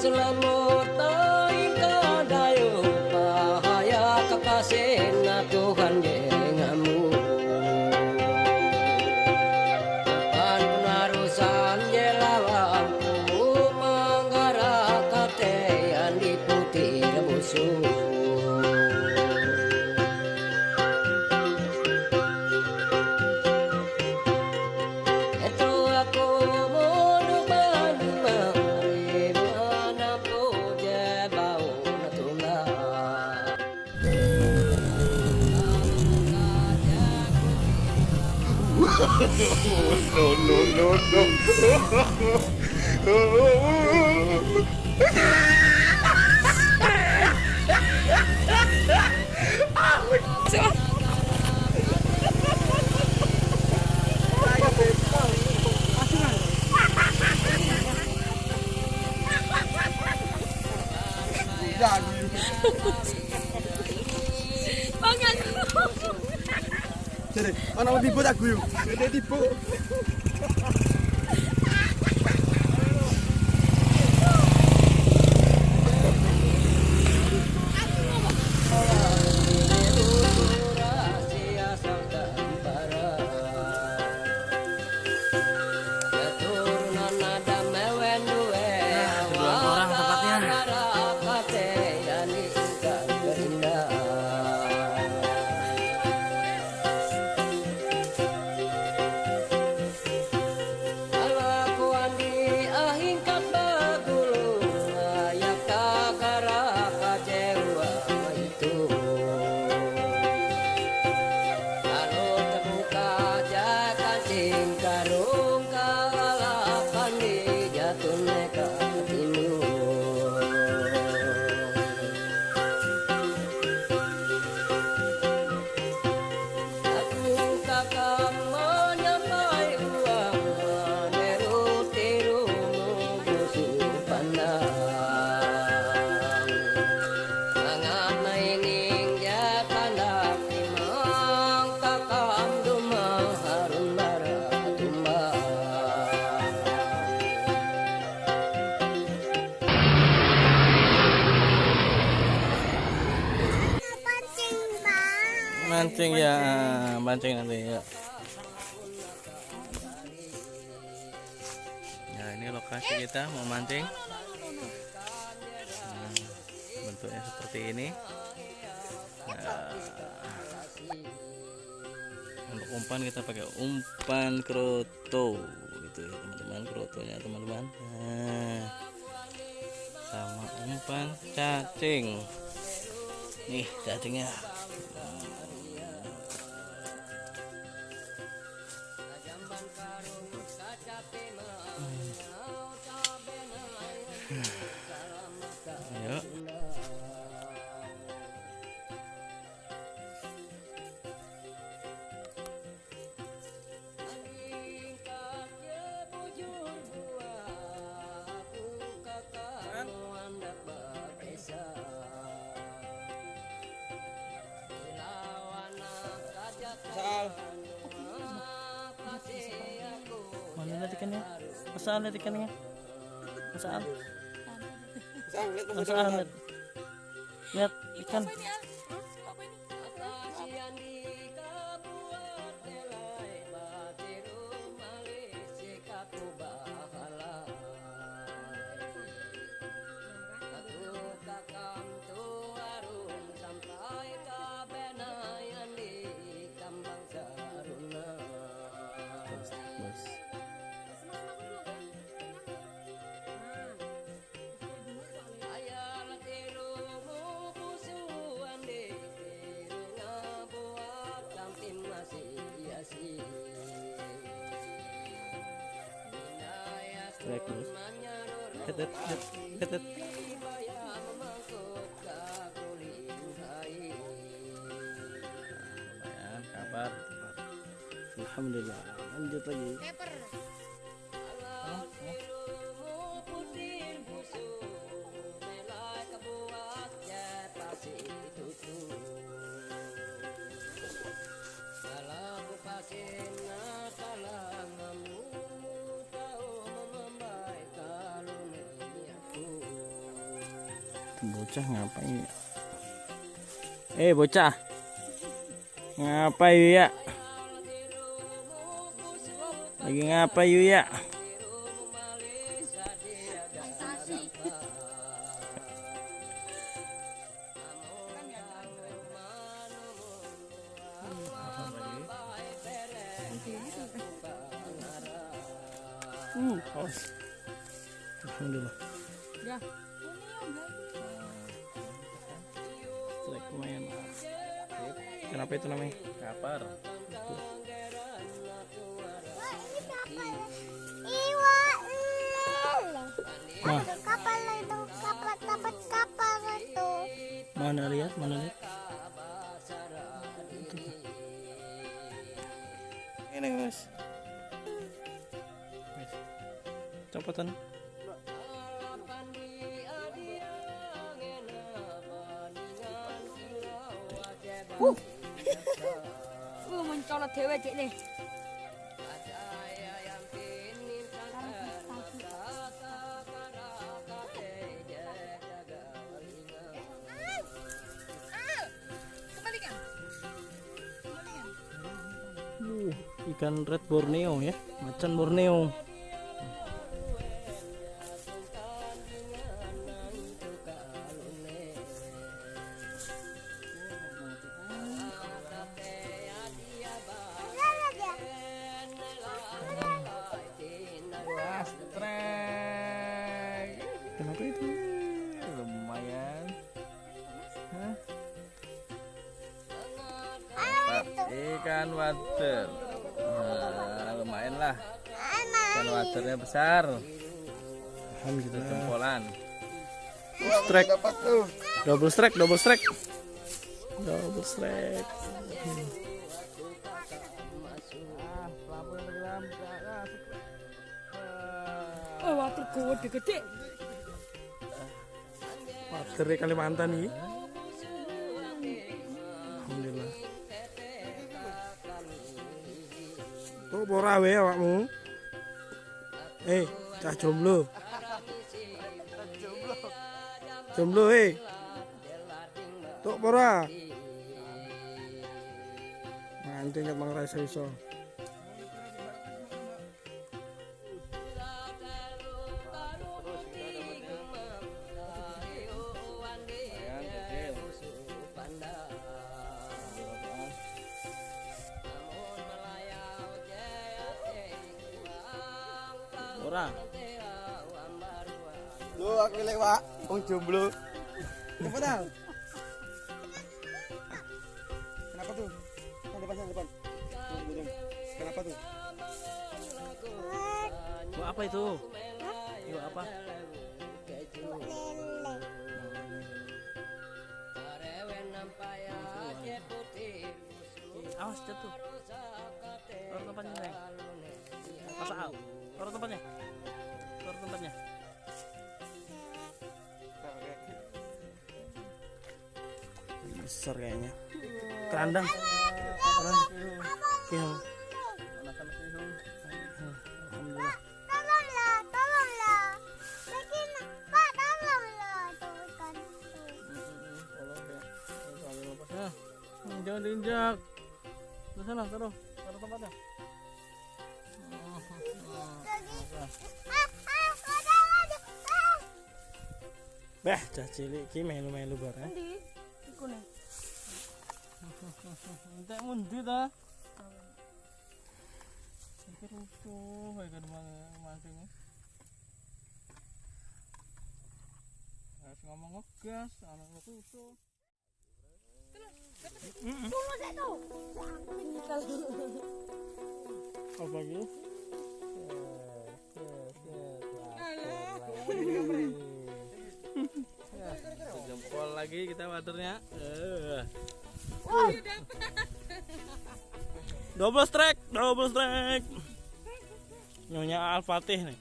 selamut hingga dayu bahaya kepasin Tuhan jengamu depan penarusan jelawanku manggarak katean diputi musuh. Jadi, ana tipu tak guyu. Dede tipu. Mancing ya, mancing nanti ya. Nah, ini lokasi kita mau mancing. Nah, bentuknya seperti ini. Nah, untuk umpan kita pakai umpan kroto, gitu ya teman-teman, krotonya teman-teman. Nah, sama umpan cacing. Nih cacingnya. Ayo. Mana lihat ikannya? Masal lihat ikannya? Masal. Masal lihat. Lihat ikan. Ketet. Lumayan kabar. Alhamdulillah. Lanjut lagi. Bocah ngapain ya? Bocah, ngapain ya? Lagi ngapain ya? Alhamdulillah. Ya. Strek lumayan. Kenapa itu namanya? Kapar. IWAK LELE. Nah, Kapal itu, dapat kapal itu. mana lihat? Ini guys. Copotan. mencolot dewe dik nih. Ikan red Borneo ya, macan Borneo. Kenapa itu? Lumayan. Hah? Ikan water. Nah, lumayan lah. Ikan waternya besar. Alhamdulillah. Jempolan. Strike. Double strike. Oh, water gede-gede. Water di Kalimantan nih. Alhamdulillah. Tuh borawe awakmu. Cah jomblo. Jomblo Tuh bora. Mancing ket mang rasa iso. Ora. Lu aku lewat wong jomblo. Kenapa tahu? Kenapa tuh? Depan. Kenapa tuh? Buat apa itu? Buat apa? Awas jatuh. Taruh tempatnya, Neng. Masa taruh tempatnya. Besar kayaknya. Kerandang. Alhamdulillah. Tolonglah. Bikin Pak, tolonglah tuh ikan itu. Jangan diinjak. Di sana taruh tempatnya. Beh, cah cilik iki melu-melu bareng. Endi? Iku nih. Entek mundi ta? Iki rusuh kayak kan mancing. Harus ngomong ngegas, anak rusuh. Tunggu saya tuh. Apa gitu? Jempol lagi kita waternya. Double strike. Nyonya alfatih nih.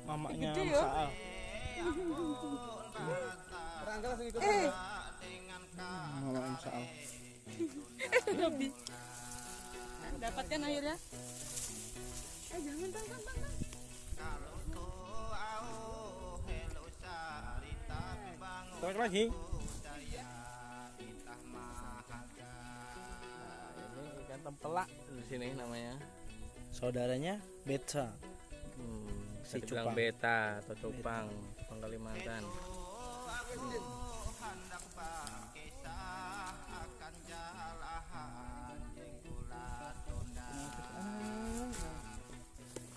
Mamanya Saal. Mamanya Saal. Hobi. Dapatkan akhirnya. Jangan bang. Coba lagi. Ini ikan tempelak di sini namanya. Saudaranya beta. Si cupang beta atau cupang, cupang Kalimantan.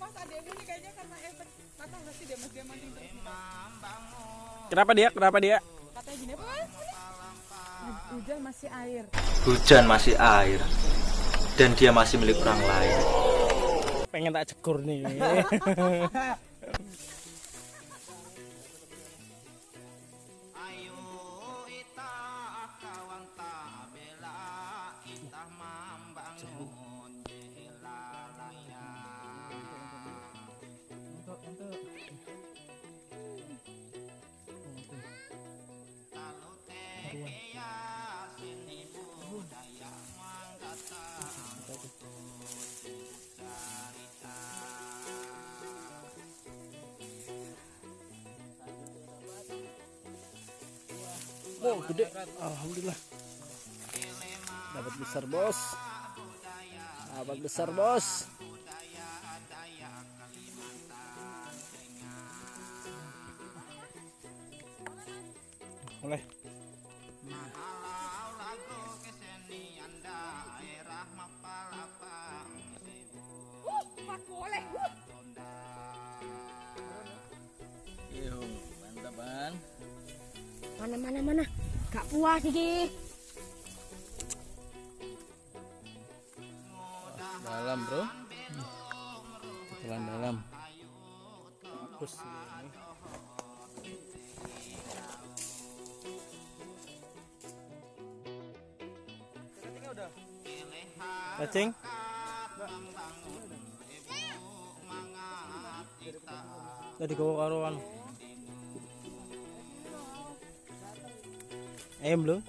Mas ada ini kayaknya karena efek mata nggak sih dia mas dia mancing terus. Kenapa dia? Katanya gini apa? Hujan masih air. Hujan masih air dan dia masih milik orang lain. Pengen tak cekur nih. Oh gede, alhamdulillah. Dapat besar bos. Oleh. Boleh. Mantapan. Mana. Gak puas iki. Dalam bro. Telan dalam. Bagus ini. Cacing. Tadi kau karuan. Ayam belum?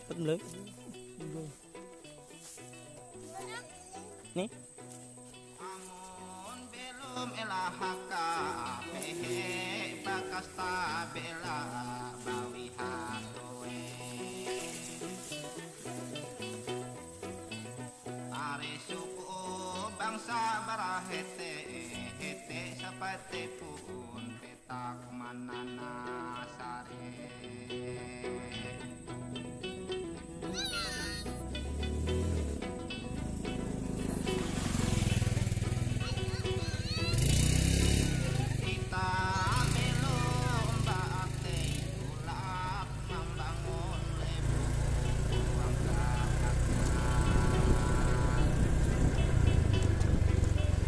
Nih. Bangsa barahete hete sapate pun petak manana sare.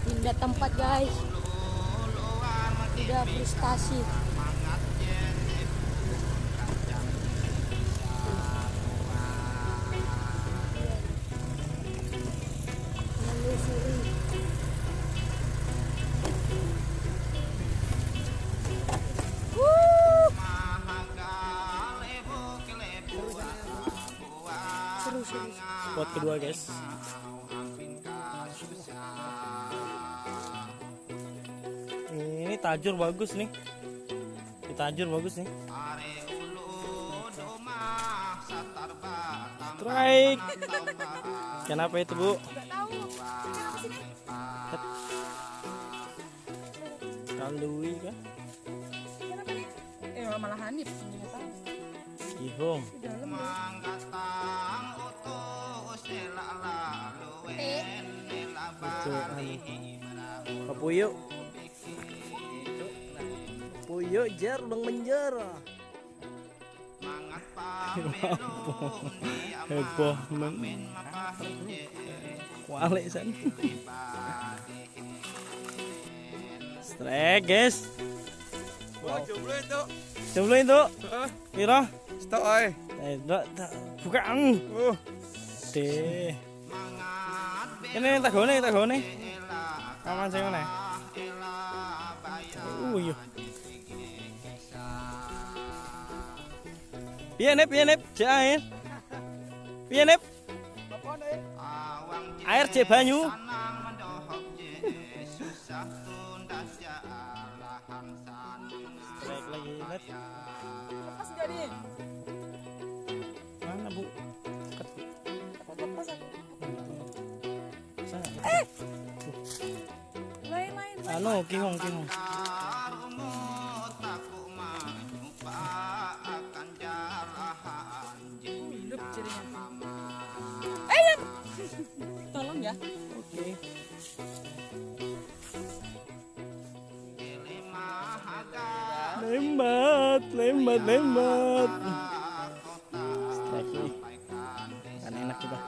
Pindah tempat guys. Udah frustasi. Spot kedua guys. Ini tajur bagus nih. Strike. Kenapa itu bu? Nggak tahu. Kenapa sini? Kalui kan? Kenapa nih? Malah Hanif. Nggak tahu. Ihong. Di dalam. Kapuyuk. Puyuk jar dong menjar. Heboh men. Kualik san. Strike guys. Jomblo itu. Piro? Stok ae. Bukaan. Deh. Ini tagone. Aman sing ngene. Iya. Piye nip, cek air. Piye nip? Air cek banyu. Baik lagi, Nip. Lepas nggak nih? Lain. Anu, kihong. Hidup cirinya. Ya. Tolong ya. Oke. Lembat. Lagi. Kan enak juga.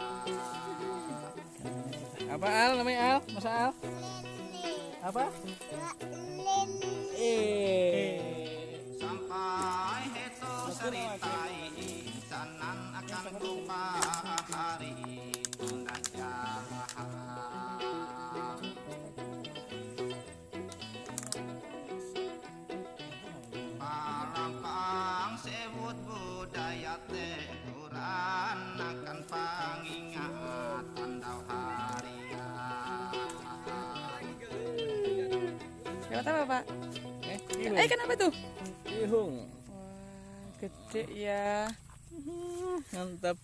Apa Al namanya Al? Masa Al? Apa? Sampai heto seritai insanan akan lupa hari tunda jalan. Parampang sebut budaya teh Quran akan pangingatan dau harian. Lewat apa, Pak? Kihong. Kenapa tuh? Kihong. Wah, gede ya. Mantap.